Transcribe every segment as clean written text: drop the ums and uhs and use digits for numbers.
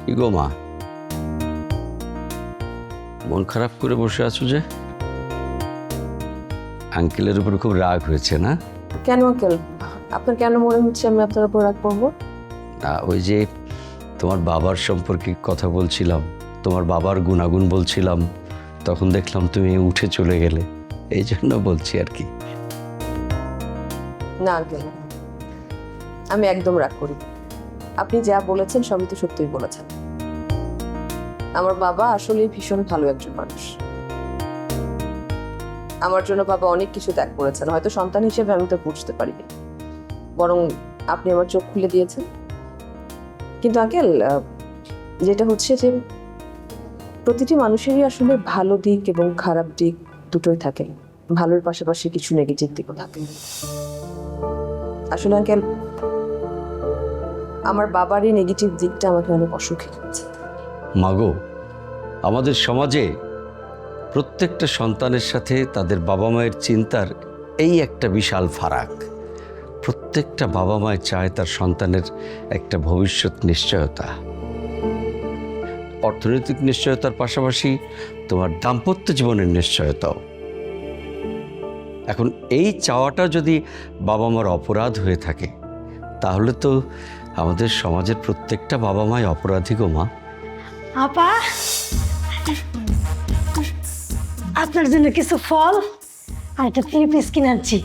কি গো মা, মন খারাপ করে বসে আছো যে? আঙ্কেলের উপর খুব রাগ হয়েছে না? কেন আঙ্কেল, আপনার কেন মনে হচ্ছে আমি আপনার উপর রাগ করবো? না, ওই যে তোমার বাবার সম্পর্কে কথা বলছিলাম, তোমার বাবার গুণাগুণ বলছিলাম, তখন দেখলাম তুমি উঠে চলে গেলে, এই জন্য বলছি আর কি। না আঙ্কেল, আমি একদম রাগ করি। আপনি যা বলেছেন সবই তো সত্যিই বলেছেন। আমার বাবা আসলে ভীষণ ভালো একজন মানুষ। আমার জন্য বাবা অনেক কিছু ত্যাগ করেছেন, হয়তো সন্তান হিসেবে আমি তো বুঝতে পারিনি, বরং আপনি আমার চোখ খুলে দিয়েছেন। কিন্তু আঙ্কেল, যেটা হচ্ছে যে প্রতিটি মানুষেরই আসলে ভালো দিক এবং খারাপ দিক দুটোই থাকে, ভালোর পাশাপাশি কিছু নেগেটিভ দিকও থাকে। আসলে আঙ্কেল, আমার বাবার এই নেগেটিভ দিকটা আমাকে অনেক অসুখী করেছে। মাগো, আমাদের সমাজে প্রত্যেকটা সন্তানের সাথে তাদের বাবা মায়ের চিন্তার এই একটা বিশাল ফারাক। প্রত্যেকটা বাবা মায় চায় তার সন্তানের একটা ভবিষ্যৎ নিশ্চয়তা, অর্থনৈতিক নিশ্চয়তার পাশাপাশি তোমার দাম্পত্য জীবনের নিশ্চয়তাও। এখন এই চাওয়াটা যদি বাবা মার অপরাধ হয়ে থাকে, তাহলে তো আমাদের সমাজের প্রত্যেকটা বাবা মাই অপরাধী গো মা। আপা, আপনার জন্য কিছু ফল আর একটা 3 পিস কিনে আনছি।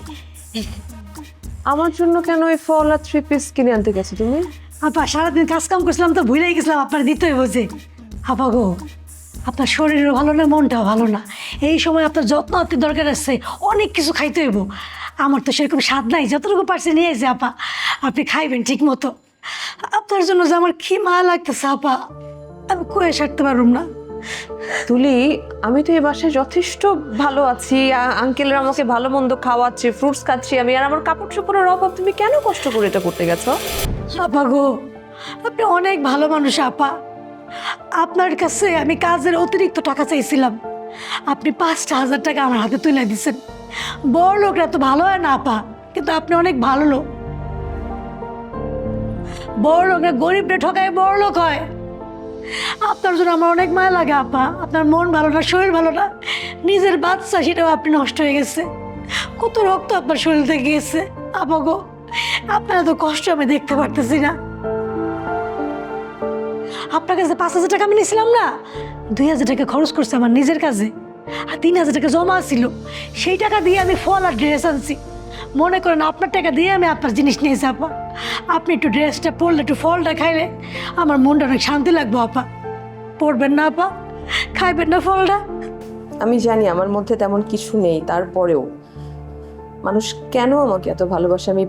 আমার জন্য কেন এই ফল আর 3 পিস কিনে আনতে গেছো তুমি? আপা, সারাদিন কাজ কাম করছিলাম তো ভুলেই গেছিলাম আপনার দিতে বোঝে। আপা গো, আপনার শরীরও ভালো না, মনটাও ভালো না। এই সময় আপনার যত্ন অতি দরকার আছে, অনেক কিছু খাইতে হইব। আমার তো সেরকম স্বাদ নাই, যতটুকু পারছি নিয়ে এসে আপা, আপনি খাইবেন ঠিক মতো। আপনার জন্য যে আমার কি মায়া লাগতেছে আপা, আমি কয়ে সারতে পারুম না। তুলি, আমি তো এই বাসায় যথেষ্ট ভালো আছি, আঙ্কেলরা আমাকে ভালো মন্দ খাওয়াচ্ছে, ফ্রুটস খাচ্ছি আমি, আর আমার কাপড় চোপড়ের অভাব, তুমি কেন কষ্ট করে এটা করতে গেছো? আপা গো, আপনি অনেক ভালো মানুষ আপা। আপনার কাছে আমি কাজের অতিরিক্ত টাকা চাইছিলাম, আপনি 5,000 টাকা আমার হাতে তুলে দিচ্ছেন। বড় লোকরা তো ভালো হয় না আপা, কিন্তু আপনি অনেক ভালো লোক। বড় লোকরা গরিবরা ঠকায় বড় লোক হয়। আপনার জন্য আমার অনেক মায়া লাগে আপা। আপনার মন ভালো না, শরীর ভালো না, নিজের বাচ্চা সেটাও আপনি নষ্ট হয়ে গেছে, কত রক্ত আপনার শরীর থেকে গেছে। আপা গো, আপনার তো কষ্ট আমি দেখতে পারতেছি না। আপনার কাছে 5,000 টাকা আমি নিয়েছিলাম না, 2,000 টাকা খরচ করছে আমার নিজের কাজে, আর 3,000 টাকা জমা ছিল। সেই টাকা দিয়ে আমি ফল আর ড্রেস আনছি। মনে করেন আপনার টাকা দিয়ে আমি আপনার জিনিস নিয়েছি আপা। আপনি একটু ড্রেসটা পরলে, একটু ফলটা খাইলে আমার মনটা অনেক শান্তি লাগবে আপা। পড়বেন না আপা, খাইবেন না ফলটা? আমি জানি আমার মধ্যে তেমন কিছু নেই, তারপরেও মানুষ কেন আমাকে এত ভালোবাসে আমি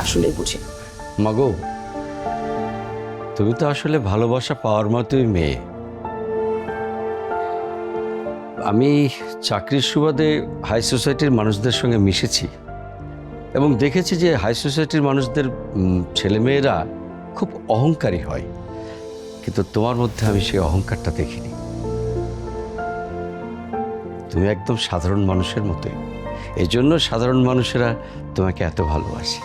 আসলেই বুঝি না। মাগো, তুমি তো আসলে ভালোবাসা পাওয়ার মতোই মেয়ে। আমি চাকরির সুবাদে হাই সোসাইটির মানুষদের সঙ্গে মিশেছি এবং দেখেছি যে হাই সোসাইটির মানুষদের ছেলেমেয়েরা খুব অহংকারী হয়, কিন্তু তোমার মধ্যে আমি সেই অহংকারটা দেখিনি। তুমি একদম সাধারণ মানুষের মতোই, এই জন্য সাধারণ মানুষেরা তোমাকে এত ভালোবাসে।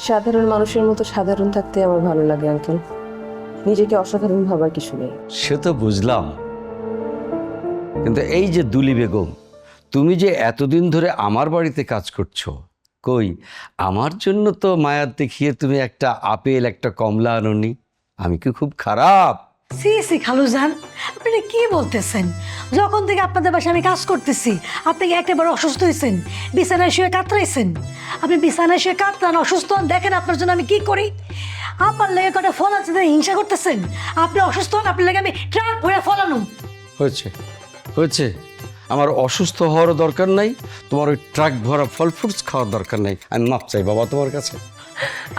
সাধারণ মানুষের মতো সাধারণ থাকতে আমার ভালো লাগে আঙ্কেল, নিজেকে অসাধারণ ভাবার কিছু নেই। সে তো বুঝলাম, কিন্তু এই যে দুলি বেগম, তুমি যে এতদিন ধরে আমার বাড়িতে কাজ করছো, কই আমার জন্য তো মায়া দেখিয়ে তুমি একটা আপেল একটা কমলা আনোনি? আমি কি খুব খারাপ? সি সি খালুজান, আপনি কি বলতেছেন? যখন থেকে আপনাদের বাসায় আমি কাজ করতেছি, আপনি কি একেবারে অসুস্থ হয়েছেন? বিছানায় শুয়ে কাতরাইছেন? আপনি বিছানায় শুয়ে কাতরান, অসুস্থ হন, দেখেন আপনার জন্য আমি কি করি। আপনার লেগে কটা ফল আছে, হিংসা করতেছেন? আপনি অসুস্থ হন, আপনার লেগে আমি ট্রাক ভরে ফল আনুন। হয়েছে হয়েছে, আমার অসুস্থ হওয়ারও দরকার নাই, তোমার ওই ট্রাক ভরা ফল ফ্রুটস খাওয়ার দরকার নাই। আমি মাপ চাই বাবা তোমার কাছে।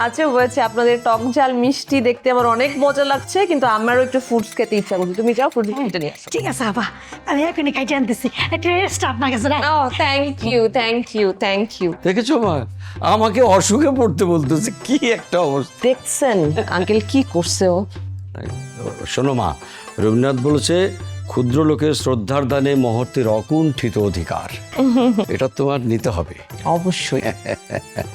আচ্ছা হয়েছে, আপনাদের টক ঝাল মিষ্টি দেখতে আমার অনেক মজা লাগছে, কিন্তু আমারও একটু ফ্রুটস খেতে ইচ্ছা করছে। তুমি যাও ফ্রুটস খেতে নিয়ে আসো। ঠিক আছে আপা, আমি এখনই খাইতে আনতেছি। একটা রেস্ট আপনার কাছে রাখ। ও thank you, thank you, thank you. দেখেছো মা, আমাকে অসুখে পড়তে বলতেছে, কি একটা অবস্থা। দেখছেন আঙ্কেল কি করছে ও? শোনো মা, রবীন্দ্রনাথ বলেছে, ক্ষুদ্র লোকের শ্রদ্ধার দানে মহর্তের অকুণ্ঠিত অধিকার। এটা তোমার নিতে হবে অবশ্যই।